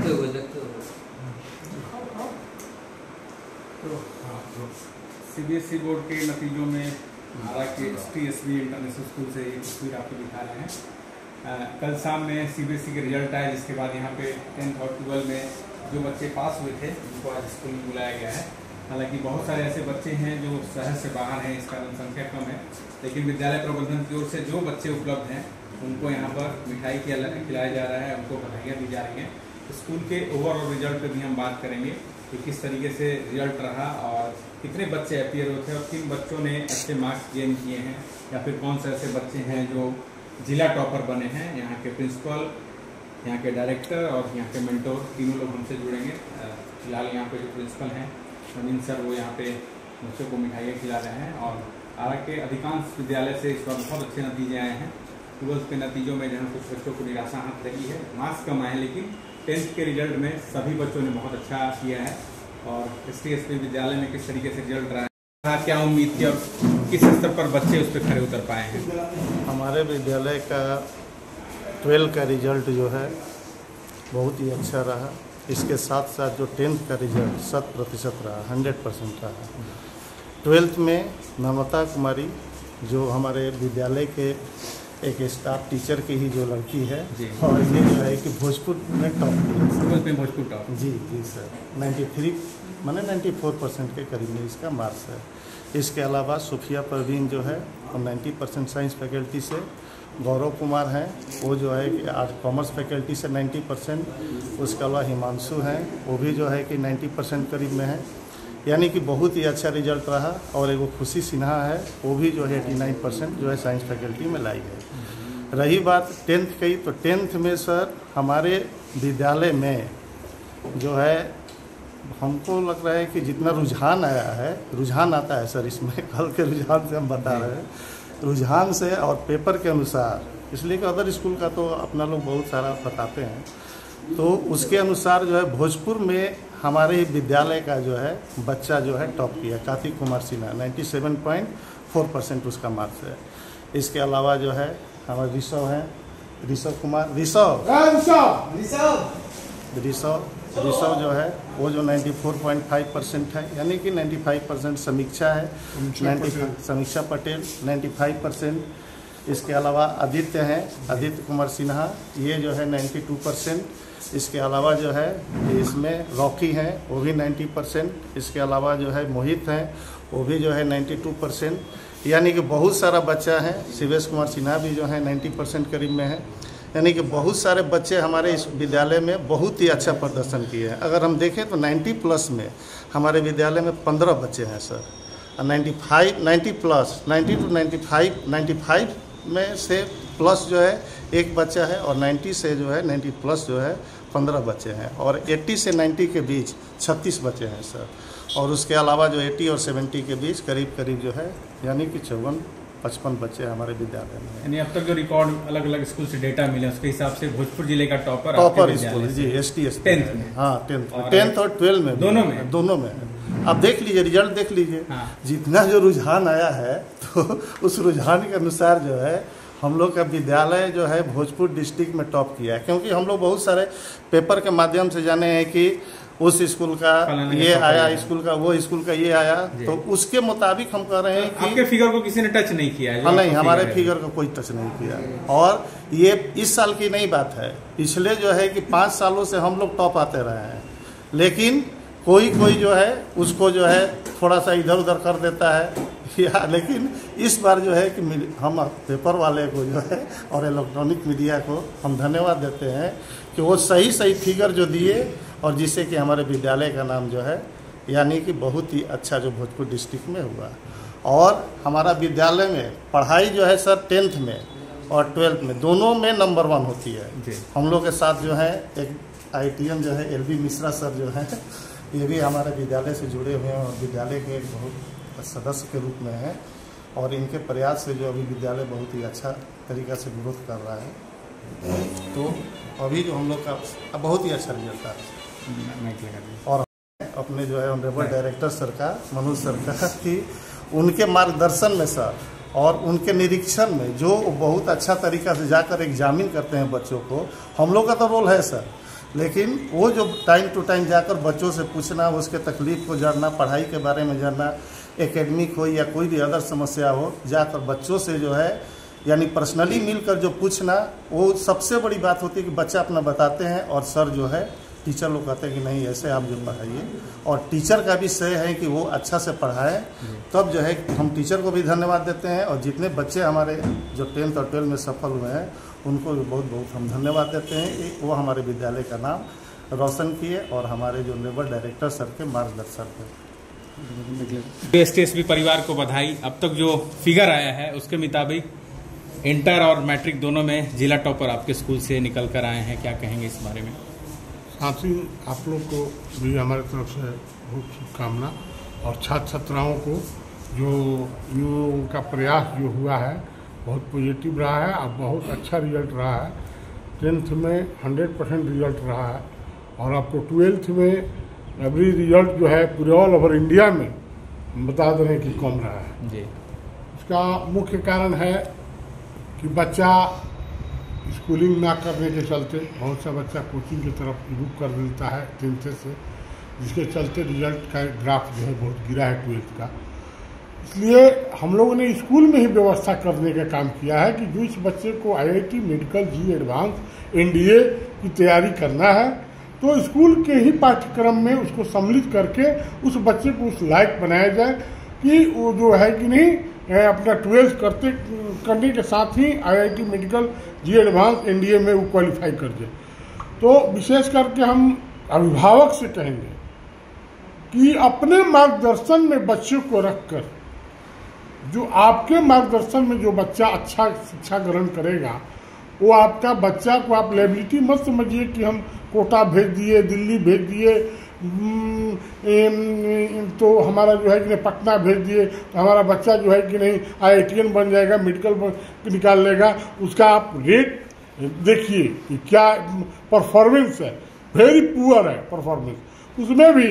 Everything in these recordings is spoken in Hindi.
देखते हुए तो सीबीएसई बोर्ड के नतीजों में आरा के STSV इंटरनेशनल स्कूल से ये तस्वीर आपको दिखा रहे हैं। कल शाम में सीबीएसई के रिजल्ट आए, जिसके बाद यहाँ पे 10th और 12 में जो बच्चे पास हुए थे उनको आज स्कूल में बुलाया गया है। हालांकि बहुत सारे ऐसे बच्चे हैं जो शहर से बाहर हैं, इसका जनसंख्या कम है, लेकिन विद्यालय प्रबंधन की ओर से जो बच्चे उपलब्ध हैं उनको यहाँ पर मिठाई खिलाया जा रहा है, उनको बधाइयाँ दी जा रही हैं। स्कूल के ओवरऑल रिजल्ट पर भी हम बात करेंगे कि किस तरीके से रिजल्ट रहा और कितने बच्चे अपीयर होते हैं और किन बच्चों ने अच्छे मार्क्स गेन किए हैं, या फिर कौन से ऐसे बच्चे हैं जो जिला टॉपर बने हैं। यहाँ के प्रिंसिपल, यहाँ के डायरेक्टर और यहाँ के मेंटोर तीनों लोग हमसे जुड़ेंगे। फिलहाल यहाँ पे जो प्रिंसिपल हैं अमीन सर, वो यहाँ पे बच्चों को मिठाइयाँ खिला रहे हैं। और आरा के अधिकांश विद्यालय से इस बार बहुत अच्छे नतीजे आए हैं। 12th के नतीजों में जहाँ कुछ बच्चों को निराशा हाथ लगी है, मार्क्स कम आए, लेकिन 10th के रिजल्ट में सभी बच्चों ने बहुत अच्छा किया है। और STSV विद्यालय में किस तरीके से रिजल्ट रहा है, क्या उम्मीद थी और किस स्तर पर बच्चे उस पर खड़े उतर पाए हैं। हमारे विद्यालय का 12 का रिजल्ट जो है बहुत ही अच्छा रहा। इसके साथ साथ जो 10th का रिजल्ट 100% रहा, 100% रहा। 12th में नम्रता कुमारी जो हमारे विद्यालय के एक स्टाफ टीचर की ही जो लड़की है, और ये जो है कि भोजपुर में टॉप की, भोजपुर टॉप जी सर, 94% के करीब में इसका मार्क्स है। इसके अलावा सुफिया परवीन जो है और 90% साइंस फैकल्टी से, गौरव कुमार हैं वो जो है कि आज कॉमर्स फैकल्टी से 90%, उसके अलावा हिमांशु हैं वो भी जो है कि 90% करीब में है। यानी कि बहुत ही अच्छा रिजल्ट रहा। और एक वो खुशी सिन्हा है, वो भी जो है 89% जो है साइंस फैकल्टी में लाई है। रही बात 10th की, तो 10th में सर हमारे विद्यालय में जो है हमको लग रहा है कि जितना रुझान आया है, रुझान आता है सर इसमें, कल के रुझान से हम बता रहे हैं, रुझान से और पेपर के अनुसार, इसलिए कि अदर स्कूल का तो अपना लोग बहुत सारा बताते हैं, तो उसके अनुसार जो है भोजपुर में हमारे विद्यालय का जो है बच्चा जो है टॉप किया, कार्तिक कुमार सिन्हा 97.4% उसका मार्क्स है। इसके अलावा जो है हमारे ऋषभ हैं, ऋषभ जो है वो जो 94.5% है, यानी कि 95% समीक्षा है, समीक्षा पटेल 95%। इसके अलावा आदित्य हैं, आदित्य कुमार सिन्हा, ये जो है 92%। इसके अलावा जो है इसमें रॉकी हैं, वो भी 90%। इसके अलावा जो है मोहित हैं, वो भी जो है 92%। यानी कि बहुत सारा बच्चा है। शिवेश कुमार सिन्हा भी जो है 90% करीब में है। यानी कि बहुत सारे बच्चे हमारे इस विद्यालय में बहुत ही अच्छा प्रदर्शन किए हैं। अगर हम देखें तो 90+ में हमारे विद्यालय में 15 बच्चे हैं सर, और 90 to 95 में से प्लस जो है एक बच्चा है, और 90 से जो है 90+ जो है 15 बच्चे हैं, और 80 से 90 के बीच 36 बच्चे हैं सर। और उसके अलावा जो 80 और 70 के बीच करीब जो है यानी कि 54-55 बच्चे हमारे विद्यालय में। यानी अब तक जो रिकॉर्ड अलग अलग स्कूल से डेटा मिले उसके हिसाब से भोजपुर जिले का टॉपर स्कूल जी STSV 10th में। हाँ 10th और 12 में, दोनों में। अब देख लीजिए रिजल्ट, देख लीजिए जितना जो रुझान आया है, तो उस रुझान के अनुसार जो है हम लोग का विद्यालय जो है भोजपुर डिस्ट्रिक्ट में टॉप किया है। क्योंकि हम लोग बहुत सारे पेपर के माध्यम से जाने हैं कि उस स्कूल का ये आया, स्कूल का वो, स्कूल का ये आया, तो उसके मुताबिक हम कह रहे हैं कि आपके फिगर को किसी ने टच नहीं किया है। हाँ, नहीं, हमारे फिगर को कोई टच नहीं किया। और ये इस साल की नई बात है, पिछले जो है कि 5 सालों से हम लोग टॉप आते रहे हैं, लेकिन कोई जो है उसको जो है थोड़ा सा इधर उधर कर देता है लेकिन इस बार जो है कि हम पेपर वाले को जो है और इलेक्ट्रॉनिक मीडिया को हम धन्यवाद देते हैं कि वो सही फिगर जो दिए, और जिससे कि हमारे विद्यालय का नाम जो है यानी कि बहुत ही अच्छा जो भोजपुर डिस्ट्रिक्ट में हुआ। और हमारा विद्यालय में पढ़ाई जो है सर 10th में और 12th में दोनों में नंबर 1 होती है। हम लोग के साथ जो है एक ITM जो है LB मिश्रा सर जो है, ये भी हमारे विद्यालय से जुड़े हुए हैं और विद्यालय के एक बहुत सदस्य के रूप में है, और इनके प्रयास से जो अभी विद्यालय बहुत ही अच्छा तरीक़ा से ग्रोथ कर रहा है। तो अभी जो हम लोग का बहुत ही अच्छा रिजल्ट है। और अपने जो है ऑनरेबल डायरेक्टर सरकार मनोज सरकार की उनके मार्गदर्शन में सर और उनके निरीक्षण में जो बहुत अच्छा तरीक़ा से जाकर एग्जामिन करते हैं बच्चों को, हम लोग का तो रोल है सर, लेकिन वो जो टाइम टू टाइम जाकर बच्चों से पूछना, उसके तकलीफ को जानना, पढ़ाई के बारे में जानना, एकेडमिक हो या कोई भी अदर समस्या हो, जाकर बच्चों से जो है यानी पर्सनली मिलकर जो पूछना, वो सबसे बड़ी बात होती है कि बच्चा अपना बताते हैं और सर जो है टीचर लोग कहते हैं कि नहीं ऐसे आप जो पढ़ाइए, और टीचर का भी श्रेय है कि वो अच्छा से पढ़ाएं। तब जो है हम टीचर को भी धन्यवाद देते हैं, और जितने बच्चे हमारे जो 10th और 12th में सफल हुए हैं उनको भी बहुत बहुत हम धन्यवाद देते हैं। वो हमारे विद्यालय का नाम रोशन किए और हमारे जो लेबर डायरेक्टर सर के मार्गदर्शन है। एसटीएसबी परिवार को बधाई। अब तक जो फिगर आया है उसके मुताबिक इंटर और मैट्रिक दोनों में जिला टॉपर आपके स्कूल से निकल कर आए हैं, क्या कहेंगे इस बारे में? साथ ही आप लोग को भी हमारे तरफ से बहुत शुभकामना, और छात्र छात्राओं को जो उनका प्रयास जो हुआ है बहुत पॉजिटिव रहा है और बहुत अच्छा रिजल्ट रहा है। 10th में 100% रिजल्ट रहा है, और आपको 12th में एवरी रिजल्ट जो है पूरे ऑल ओवर इंडिया में बता दे रहे हैं कि कम रहा है जी। इसका मुख्य कारण है कि बच्चा स्कूलिंग ना करने के चलते बहुत सा बच्चा कोचिंग की तरफ रुख कर देता है 10th से, जिसके चलते रिजल्ट का ग्राफ जो है बहुत गिरा है 12th का। इसलिए हम लोगों ने स्कूल में ही व्यवस्था करने का काम किया है कि जो इस बच्चे को आईआईटी मेडिकल जी एडवांस एनडीए की तैयारी करना है तो स्कूल के ही पाठ्यक्रम में उसको सम्मिलित करके उस बच्चे को उस लायक बनाया जाए कि वो जो है कि नहीं अपना 12th करने के साथ ही आईआईटी मेडिकल जी एडवांस एनडीए में वो क्वालिफाई कर जाए। तो विशेष करके हम अभिभावक से कहेंगे कि अपने मार्गदर्शन में बच्चों को रखकर, जो आपके मार्गदर्शन में जो बच्चा अच्छा शिक्षा ग्रहण करेगा, वो आपका बच्चा को आप लायबिलिटी मत समझिए कि हम कोटा भेज दिए, दिल्ली भेज दिए, तो हमारा जो है कि नहीं पटना भेज दिए तो हमारा बच्चा जो है कि नहीं आईआईटीएन बन जाएगा, मेडिकल निकाल लेगा। उसका आप रेट देखिए कि क्या परफॉर्मेंस है, वेरी पुअर है परफॉर्मेंस। उसमें भी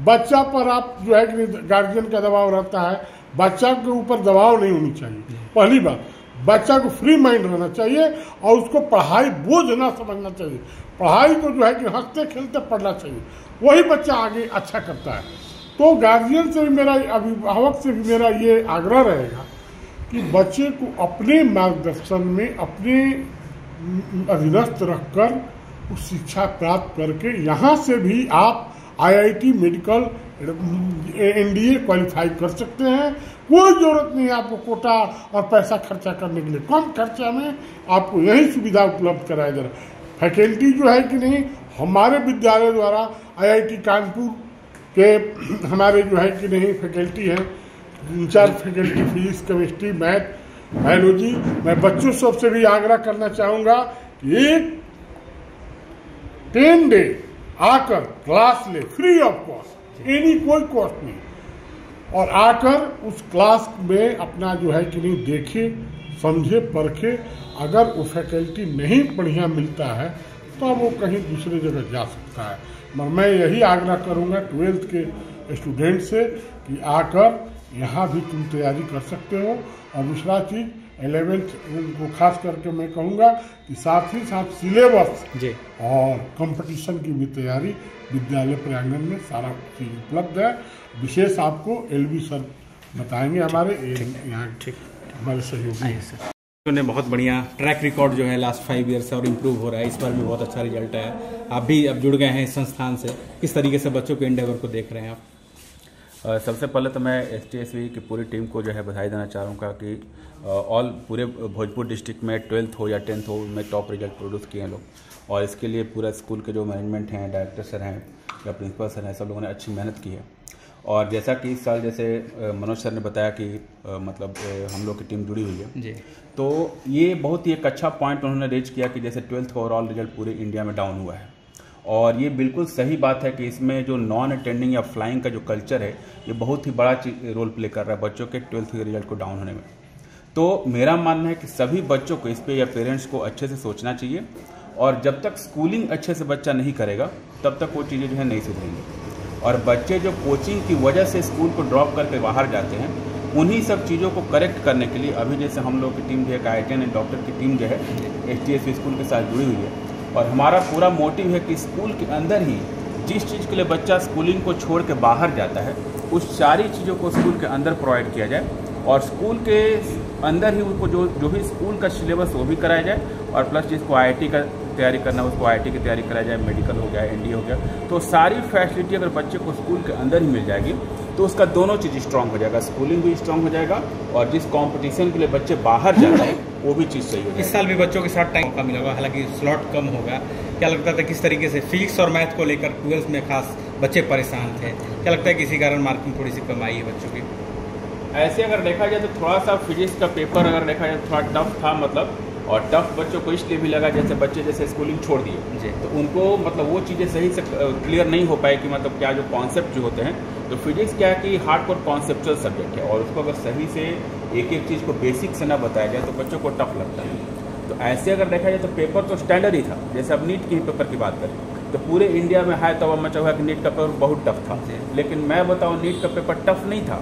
बच्चा पर आप जो है कि गार्जियन का दबाव रहता है, बच्चा के ऊपर दबाव नहीं होनी चाहिए। पहली बात, बच्चा को फ्री माइंड रहना चाहिए और उसको पढ़ाई बोझ ना समझना चाहिए। पढ़ाई को जो है कि हंसते खेलते पढ़ना चाहिए, वही बच्चा आगे अच्छा करता है। तो गार्जियन से भी मेरा, अभिभावक से भी मेरा ये आग्रह रहेगा कि बच्चे को अपने मार्गदर्शन में अपने अधीनस्थ रखकर उस शिक्षा प्राप्त करके यहाँ से भी आप आईआईटी मेडिकल एनडीए क्वालिफाई कर सकते हैं। कोई जरूरत नहीं है आपको कोटा और पैसा खर्चा करने के लिए, कम खर्चा में आपको यही सुविधा उपलब्ध कराया जा रहा है। फैकल्टी जो है कि नहीं हमारे विद्यालय द्वारा आईआईटी कानपुर के हमारे जो है कि नहीं फैकल्टी हैं, 3-4 faculty physics, chemistry, math, biology. मैं बच्चों सबसे भी आग्रह करना चाहूँगा कि एक 10 डे आकर क्लास ले, फ्री ऑफ कॉस्ट, एनी कोई कॉस्ट नहीं, और आकर उस क्लास में अपना जो है कि नहीं देखे, समझे, परखे। अगर वो फैकल्टी नहीं बढ़िया मिलता है तो वो कहीं दूसरी जगह जा सकता है। मगर मैं यही आग्रह करूँगा 12th के स्टूडेंट से कि आकर यहाँ भी तुम तैयारी कर सकते हो। और दूसरा चीज़ 11th को खास करके मैं कहूँगा कि साथ ही साथ सिलेबस और कंपटीशन की भी तैयारी विद्यालय प्रांगण में सारा चीज़ उपलब्ध है। विशेष आपको एलबी सर बताएंगे, हमारे यहाँ हमारे सहयोगी हैं। ने बहुत बढ़िया ट्रैक रिकॉर्ड जो है लास्ट 5 ईयर से और इम्प्रूव हो रहा है, इस बार भी बहुत अच्छा रिजल्ट है। आप भी अब जुड़ गए हैं इस संस्थान से, किस तरीके से बच्चों के एंडेवर को देख रहे हैं आप? सबसे पहले तो मैं एसटीएसबी की पूरी टीम को जो है बधाई देना चाहूँगा कि ऑल पूरे भोजपुर डिस्ट्रिक्ट में 12th हो या 10th हो में टॉप रिजल्ट प्रोड्यूस किए हैं लोग, और इसके लिए पूरा स्कूल के जो मैनेजमेंट हैं, डायरेक्टर सर हैं या प्रिंसिपल सर हैं, सब लोगों ने अच्छी मेहनत की है। और जैसा कि इस साल जैसे मनोज सर ने बताया कि मतलब हम लोग की टीम जुड़ी हुई है जी, तो ये बहुत ही एक अच्छा पॉइंट उन्होंने रेज किया कि जैसे 12th का ओवरऑल रिजल्ट पूरे इंडिया में डाउन हुआ है, और ये बिल्कुल सही बात है कि इसमें जो नॉन अटेंडिंग या फ्लाइंग का जो कल्चर है ये बहुत ही बड़ा रोल प्ले कर रहा है बच्चों के 12th के रिजल्ट को डाउन होने में। तो मेरा मानना है कि सभी बच्चों को इस पर या पेरेंट्स को अच्छे से सोचना चाहिए, और जब तक स्कूलिंग अच्छे से बच्चा नहीं करेगा तब तक वो चीज़ें जो है नहीं सुधरेंगी। और बच्चे जो कोचिंग की वजह से स्कूल को ड्रॉप करके बाहर जाते हैं, उन्हीं सब चीज़ों को करेक्ट करने के लिए अभी जैसे हम लोग की टीम जो है आईआईटीएन एंड डॉक्टर की टीम जो है एसटीएसबी स्कूल के साथ जुड़ी हुई है, और हमारा पूरा मोटिव है कि स्कूल के अंदर ही जिस चीज़ के लिए बच्चा स्कूलिंग को छोड़ के बाहर जाता है उस सारी चीज़ों को स्कूल के अंदर प्रोवाइड किया जाए और स्कूल के अंदर ही उनको जो भी स्कूल का सिलेबस वो भी कराया जाए और प्लस जिसको IIT का तैयारी करना है उसको IIT की तैयारी कराया जाए, मेडिकल हो गया, NDA हो गया, तो सारी फैसिलिटी अगर बच्चे को स्कूल के अंदर ही मिल जाएगी तो उसका दोनों चीज़ स्ट्रांग हो जाएगा, स्कूलिंग भी स्ट्रांग हो जाएगा और जिस कंपटीशन के लिए बच्चे बाहर जाते हैं वो भी चीज़ सही हो जाएगी। इस साल भी बच्चों के साथ टाइम कम मिलेगा, हालांकि स्लॉट कम होगा। क्या लगता था किस तरीके से फिजिक्स और मैथ को लेकर 12th में खास बच्चे परेशान थे, क्या लगता है किसी कारण मार्किंग थोड़ी सी कम आई है बच्चों की? ऐसे अगर देखा जाए तो थोड़ा सा फिजिक्स का पेपर अगर देखा जाए थोड़ा टफ था, मतलब और टफ बच्चों को इसलिए भी लगा जैसे बच्चे जैसे स्कूलिंग छोड़ दिए जी, तो उनको मतलब वो चीज़ें सही से क्लियर नहीं हो पाए कि मतलब क्या जो कॉन्सेप्ट जो होते हैं, तो फिजिक्स क्या है कि हार्डकोर कॉन्सेप्चुअल सब्जेक्ट है और उसको अगर सही से एक एक चीज़ को बेसिक से ना बताया जाए तो बच्चों को टफ लगता है। तो ऐसे अगर देखा जाए तो पेपर तो स्टैंडर्ड ही था, जैसे अब नीट के ही पेपर की बात करें तो पूरे इंडिया में हाई तवा मचा हुआ कि नीट का पेपर बहुत टफ था, लेकिन मैं बताऊँ नीट का पेपर टफ नहीं था,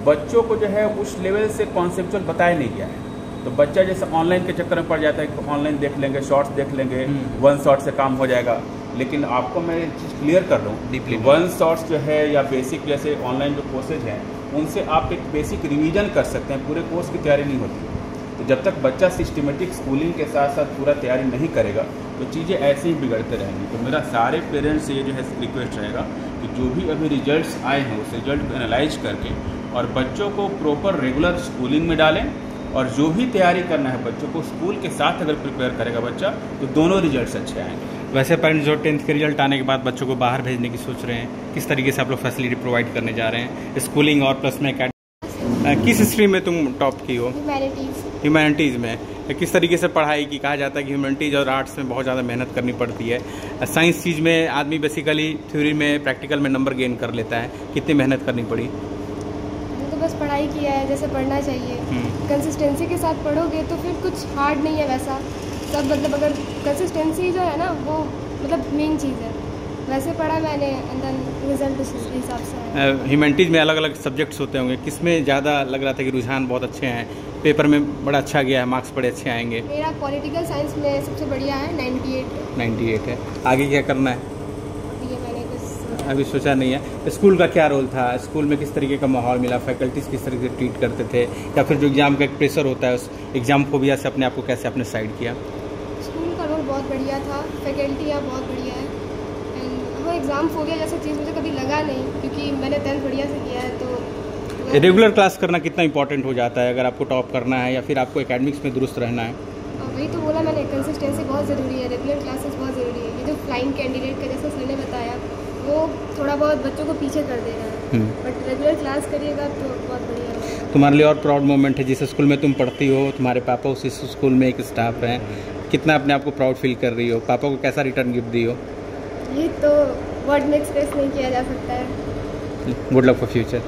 बच्चों को जो है उस लेवल से कॉन्सेप्चुअल बताया नहीं गया है। तो बच्चा जैसे ऑनलाइन के चक्कर में पड़ जाता है कि ऑनलाइन देख लेंगे, शॉर्ट्स देख लेंगे, वन शॉट से काम हो जाएगा, लेकिन आपको मैं चीज़ क्लियर कर दूँ डीपली वन शॉट्स जो है या बेसिक जैसे ऑनलाइन जो कोर्सेज हैं उनसे आप एक बेसिक रिवीजन कर सकते हैं, पूरे कोर्स की तैयारी नहीं होती। तो जब तक बच्चा सिस्टमेटिक स्कूलिंग के साथ साथ पूरा तैयारी नहीं करेगा तो चीज़ें ऐसे ही बिगड़ते रहेंगी। तो मेरा सारे पेरेंट्स से ये जो है रिक्वेस्ट रहेगा कि जो भी अभी रिजल्ट्स आए हैं उस रिजल्ट को एनालाइज करके और बच्चों को प्रॉपर रेगुलर स्कूलिंग में डालें और जो भी तैयारी करना है बच्चों को स्कूल के साथ अगर प्रिपेयर करेगा बच्चा तो दोनों रिजल्ट्स अच्छे आएंगे। वैसे पेरेंट्स जो 10th के रिजल्ट आने के बाद बच्चों को बाहर भेजने की सोच रहे हैं, किस तरीके से आप लोग फैसिलिटी प्रोवाइड करने जा रहे हैं स्कूलिंग और प्लस में किस स्ट्रीम में तुम टॉप की हो? ह्यूमैनिटीज़ में। किस तरीके से पढ़ाई की? कहा जाता है कि ह्यूमैनिटीज़ और आर्ट्स में बहुत ज़्यादा मेहनत करनी पड़ती है, साइंस चीज़ में आदमी बेसिकली थ्योरी में प्रैक्टिकल में नंबर गेन कर लेता है, कितनी मेहनत करनी पड़ी? तो बस पढ़ाई किया है जैसे पढ़ना चाहिए, कंसिस्टेंसी के साथ पढ़ोगे तो फिर कुछ हार्ड नहीं है वैसा सब, मतलब अगर कंसिस्टेंसी जो है ना वो मतलब मेन चीज़ है, वैसे पढ़ा मैंने एंड देन रिजल्ट उस हिसाब से है। ह्यूमैनिटीज़ में अलग अलग सब्जेक्ट्स होते होंगे, किसमें ज़्यादा लग रहा था कि रुझान बहुत अच्छे हैं, पेपर में बड़ा अच्छा गया है, मार्क्स बड़े अच्छे आएंगे? मेरा पॉलिटिकल साइंस में सबसे बढ़िया है 98 है। आगे क्या करना है? ये मैंने कुछ अभी सोचा नहीं है। स्कूल का क्या रोल था? स्कूल में किस तरीके का माहौल मिला, फैकल्टीज़ किस तरीके से ट्रीट करते थे, या फिर जो एग्ज़ाम का एक प्रेशर होता है उस एग्ज़ाम फोबिया से अपने आप को कैसे अपने साइड किया? स्कूल का रोल बहुत बढ़िया था, फैकल्टियाँ बहुत बढ़िया है एंड वो एग्ज़ाम फोबिया जैसा चीज़ मुझे कभी लगा नहीं क्योंकि मैंने 10th बढ़िया से किया है। तो रेगुलर क्लास करना कितना इंपॉर्टेंट हो जाता है अगर आपको टॉप करना है या फिर आपको एकेडमिक्स में दुरुस्त रहना है? वही तो बोला मैंने, कंसिस्टेंसी बहुत ज़रूरी है, रेगुलर क्लासेस बहुत ज़रूरी है। ये जो फ्लाइंग कैंडिडेट का जैसा सर ने बताया वो थोड़ा बहुत बच्चों को पीछे कर दे रहा है, बट रेगुलर क्लास करिएगा तो बहुत बढ़िया है। तुम्हारे लिए और प्राउड मोमेंट है जिस स्कूल में तुम पढ़ती हो, तुम्हारे पापा उस स्कूल में एक स्टाफ है, कितना अपने आप को प्राउड फील कर रही हो? पापा को कैसा रिटर्न गिफ्ट दी हो? ये तो वर्ड में एक्सप्रेस नहीं किया जा सकता है। Good luck for future.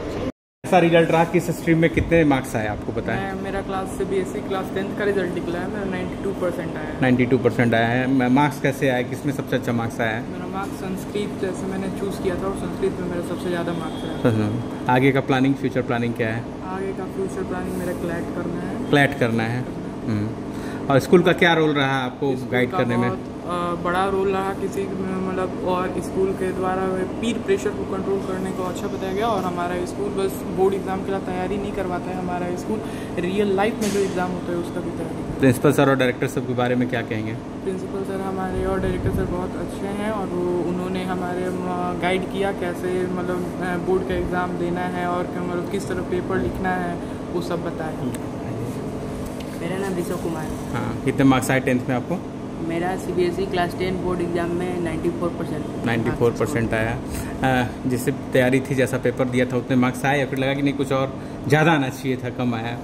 ऐसा रिजल्ट रहा, किस स्ट्रीम में कितने मार्क्स आए आपको बताएं? मेरा क्लास से BSc क्लास 10th का रिजल्ट निकला है, मेरा 92% आया है। 92% आया है। मार्क्स कैसे आया, किसमें सबसे अच्छा मार्क्स आया है? मेरा मार्क्स संस्कृत जैसे मैंने चूज़ किया था और संस्कृत में मेरा सबसे ज़्यादा मार्क्स आया। आगे का प्लानिंग, फ्यूचर प्लानिंग क्या है? आगे का फ्यूचर प्लानिंग मेरा क्लैट करना है। क्लैट करना है। और स्कूल का क्या रोल रहा आपको गाइड करने में? बड़ा रोल रहा किसी मतलब, और स्कूल के द्वारा पीर प्रेशर को कंट्रोल करने को अच्छा बताया गया। और हमारा स्कूल बस बोर्ड एग्जाम के लिए तैयारी नहीं करवाता है, हमारा स्कूल रियल लाइफ में जो एग्ज़ाम होता है उसका भी तैयारी। प्रिंसिपल सर और डायरेक्टर सब के बारे में क्या कहेंगे? प्रिंसिपल सर हमारे और डायरेक्टर सर बहुत अच्छे हैं और वो उन्होंने हमारे गाइड किया कैसे मतलब बोर्ड का एग्ज़ाम देना है और मतलब किस तरह पेपर लिखना है वो सब बताया। मेरा नाम ऋषभ कुमार। हाँ, कितने मार्क्स आए 10th में आपको? मेरा CBSE क्लास 10 बोर्ड एग्जाम में 94%। 94% आया। जिससे तैयारी थी, जैसा पेपर दिया था उतने मार्क्स आए या फिर लगा कि नहीं कुछ और ज़्यादा आना चाहिए था, कम आया?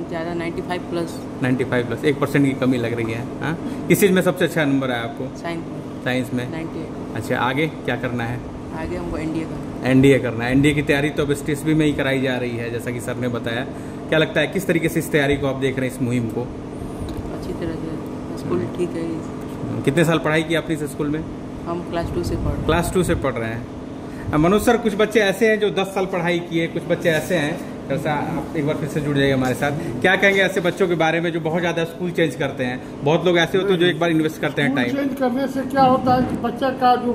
ज़्यादा 95 प्लस। 95 प्लस, 1% की कमी लग रही है। हाँ, किस चीज़ में सबसे अच्छा नंबर आया आपको? साइंस में 98। अच्छा, आगे क्या करना है? आगे हमको NDA करना है। NDA की तैयारी तो अब STSB में ही कराई जा रही है जैसा कि सर ने बताया। क्या लगता है किस तरीके से इस तैयारी को आप देख रहे हैं, इस मुहिम को? अच्छी तरह से, स्कूल ठीक है। कितने साल पढ़ाई की आपने इस स्कूल में? हम क्लास 2 से पढ़ रहे हैं। क्लास 2 से पढ़ रहे हैं। मनोज सर, कुछ बच्चे ऐसे हैं जो 10 साल पढ़ाई किए, कुछ बच्चे ऐसे हैं डॉक्टर साहब आप एक बार फिर से जुड़ जाइए हमारे साथ। क्या कहेंगे ऐसे बच्चों के बारे में जो बहुत ज़्यादा स्कूल चेंज करते हैं? बहुत लोग ऐसे होते हैं जो एक बार इन्वेस्ट करते हैं टाइम। चेंज करने से क्या होता है कि बच्चा का जो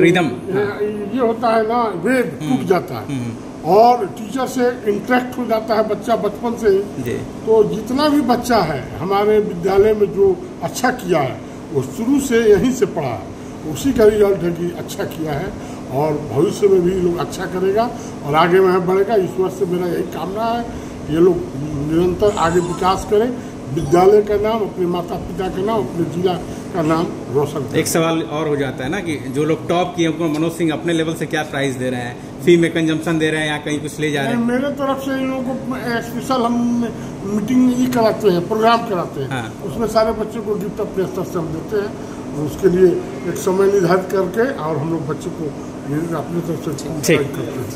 रिदम ये होता है ना, वेग टूट जाता है और टीचर से इंटरेक्ट हो जाता है बच्चा बचपन से ही। तो जितना भी बच्चा है हमारे विद्यालय में जो अच्छा किया है वो शुरू से यहीं से पढ़ा है, उसी का रिजल्ट है कि अच्छा किया है और भविष्य में भी लोग अच्छा करेगा और आगे में बढ़ेगा। ईश्वर से मेरा यही कामना है, ये लोग निरंतर आगे विकास करें, विद्यालय का नाम, अपने माता पिता का नाम, अपने जिला का नाम रोशन करें। एक सवाल और हो जाता है ना कि जो लोग टॉप किए उनको मनोज सिंह अपने लेवल से क्या प्राइस दे रहे हैं? फी में कंजम्पशन दे रहे हैं या कहीं कुछ ले जा रहे हैं? मेरे तरफ से इन लोगों को स्पेशल हम मीटिंग ये कराते हैं, प्रोग्राम कराते हैं। हाँ। उसमें सारे बच्चों को गिफ्ट अपने स्तर से हम देते हैं और उसके लिए एक समय निर्धारित करके और हम लोग बच्चे को अपने तरफ से करते हैं।